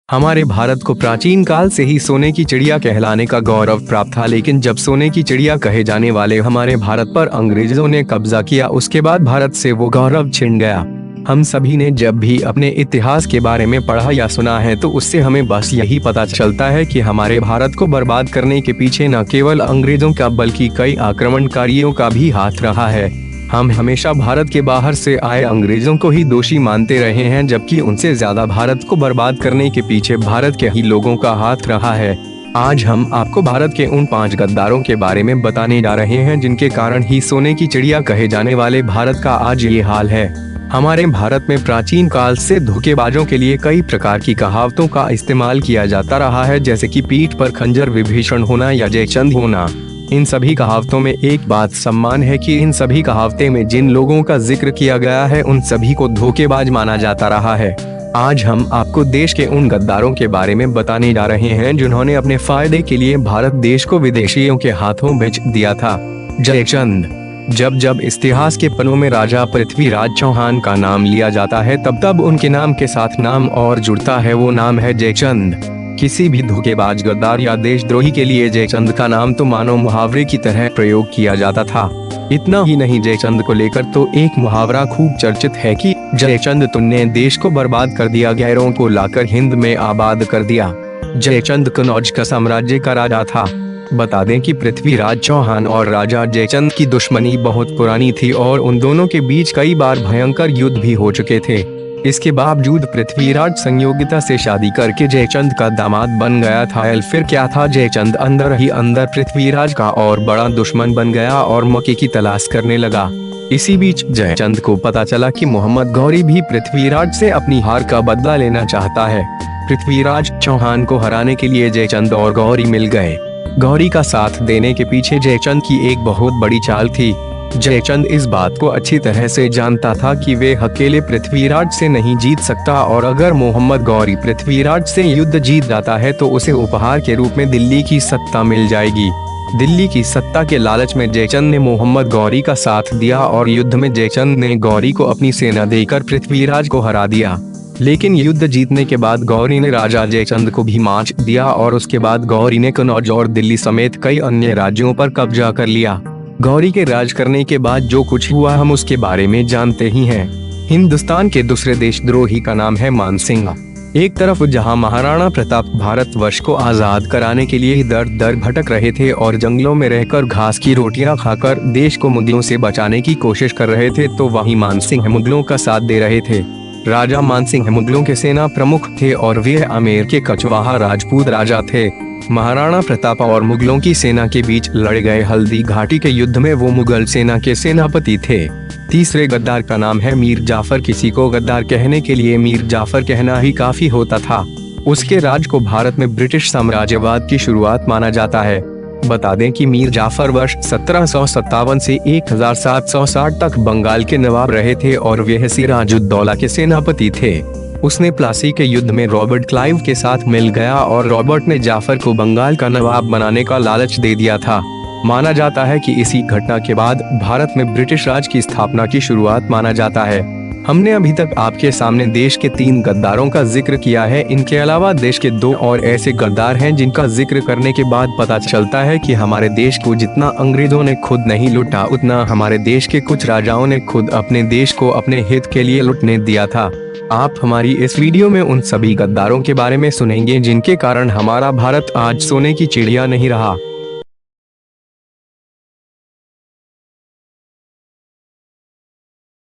हमारे भारत को प्राचीन काल से ही सोने की चिड़िया कहलाने का गौरव प्राप्त था, लेकिन जब सोने की चिड़िया कहे जाने वाले हमारे भारत पर अंग्रेजों ने कब्जा किया, उसके बाद भारत से वो गौरव छिन गया। हम सभी ने जब भी अपने इतिहास के बारे में पढ़ा या सुना है तो उससे हमें बस यही पता चलता है कि हमारे भारत को बर्बाद करने के पीछे न केवल अंग्रेजों का बल्कि कई आक्रमणकारियों का भी हाथ रहा है। हम हमेशा भारत के बाहर से आए अंग्रेजों को ही दोषी मानते रहे हैं, जबकि उनसे ज्यादा भारत को बर्बाद करने के पीछे भारत के ही लोगों का हाथ रहा है। आज हम आपको भारत के उन 5 गद्दारों के बारे में बताने जा रहे हैं जिनके कारण ही सोने की चिड़िया कहे जाने वाले भारत का आज ये हाल है। हमारे भारत में प्राचीन काल से धोखेबाजों के लिए कई प्रकार की कहावतों का इस्तेमाल किया जाता रहा है, जैसे कि पीठ पर खंजर विभीषण होना या जयचंद होना। इन सभी कहावतों में एक बात सम्मान है कि इन सभी कहावते में जिन लोगों का जिक्र किया गया है उन सभी को धोखेबाज माना जाता रहा है। आज हम आपको देश के उन गद्दारों के बारे में बताने जा रहे हैं जिन्होंने अपने फायदे के लिए भारत देश को विदेशियों के हाथों बेच दिया था। जयचंद। जब जब इतिहास के पन्नों में राजा पृथ्वीराज चौहान का नाम लिया जाता है तब तब उनके नाम के साथ नाम और जुड़ता है, वो नाम है जयचंद। किसी भी धोखेबाज, गद्दार या देशद्रोही के लिए जयचंद का नाम तो मानो मुहावरे की तरह प्रयोग किया जाता था। इतना ही नहीं, जयचंद को लेकर तो एक मुहावरा खूब चर्चित है कि जयचंद तुमने देश को बर्बाद कर दिया, गैरों को लाकर हिंद में आबाद कर दिया। जयचंद कनौज का साम्राज्य का राजा था। बता दें कि पृथ्वीराज चौहान और राजा जयचंद की दुश्मनी बहुत पुरानी थी और उन दोनों के बीच कई बार भयंकर युद्ध भी हो चुके थे। इसके बावजूद पृथ्वीराज संयोगिता से शादी करके जयचंद का दामाद बन गया था। फिर क्या था, जयचंद अंदर ही अंदर पृथ्वीराज का और बड़ा दुश्मन बन गया और मौके की तलाश करने लगा। इसी बीच जयचंद को पता चला कि मोहम्मद गौरी भी पृथ्वीराज से अपनी हार का बदला लेना चाहता है। पृथ्वीराज चौहान को हराने के लिए जयचंद और गौरी मिल गए। गौरी का साथ देने के पीछे जयचंद की एक बहुत बड़ी चाल थी। जयचंद इस बात को अच्छी तरह से जानता था कि वे अकेले पृथ्वीराज से नहीं जीत सकता और अगर मोहम्मद गौरी पृथ्वीराज से युद्ध जीत जाता है तो उसे उपहार के रूप में दिल्ली की सत्ता मिल जाएगी। दिल्ली की सत्ता के लालच में जयचंद ने मोहम्मद गौरी का साथ दिया और युद्ध में जयचंद ने गौरी को अपनी सेना देकर पृथ्वीराज को हरा दिया। लेकिन युद्ध जीतने के बाद गौरी ने राजा जयचंद को भी मार दिया और उसके बाद गौरी ने कनौज और दिल्ली समेत कई अन्य राज्यों पर कब्जा कर लिया। गौरी के राज करने के बाद जो कुछ हुआ हम उसके बारे में जानते ही हैं। हिंदुस्तान के दूसरे देशद्रोही का नाम है मानसिंह। एक तरफ जहां महाराणा प्रताप भारतवर्ष को आजाद कराने के लिए दर दर भटक रहे थे और जंगलों में रहकर घास की रोटियां खाकर देश को मुगलों से बचाने की कोशिश कर रहे थे, तो वहीं मानसिंह मुगलों का साथ दे रहे थे। राजा मानसिंह मुगलों के सेना प्रमुख थे और वे आमेर के कछवाहा राजपूत राजा थे। महाराणा प्रताप और मुगलों की सेना के बीच लड़े गए हल्दी घाटी के युद्ध में वो मुगल सेना के सेनापति थे। तीसरे गद्दार का नाम है मीर जाफर। किसी को गद्दार कहने के लिए मीर जाफर कहना ही काफी होता था। उसके राज को भारत में ब्रिटिश साम्राज्यवाद की शुरुआत माना जाता है। बता दें कि मीर जाफर वर्ष 1757 से 1760 तक बंगाल के नवाब रहे थे और वह सिराजुद्दौला के सेनापति थे। उसने प्लासी के युद्ध में रॉबर्ट क्लाइव के साथ मिल गया और रॉबर्ट ने जाफर को बंगाल का नवाब बनाने का लालच दे दिया था। माना जाता है कि इसी घटना के बाद भारत में ब्रिटिश राज की स्थापना की शुरुआत माना जाता है। हमने अभी तक आपके सामने देश के 3 गद्दारों का जिक्र किया है। इनके अलावा देश के 2 और ऐसे गद्दार हैं जिनका जिक्र करने के बाद पता चलता है कि हमारे देश को जितना अंग्रेजों ने खुद नहीं लूटा, उतना हमारे देश के कुछ राजाओं ने खुद अपने देश को अपने हित के लिए लूटने दिया था। आप हमारी इस वीडियो में उन सभी गद्दारों के बारे में सुनेंगे जिनके कारण हमारा भारत आज सोने की चिड़िया नहीं रहा।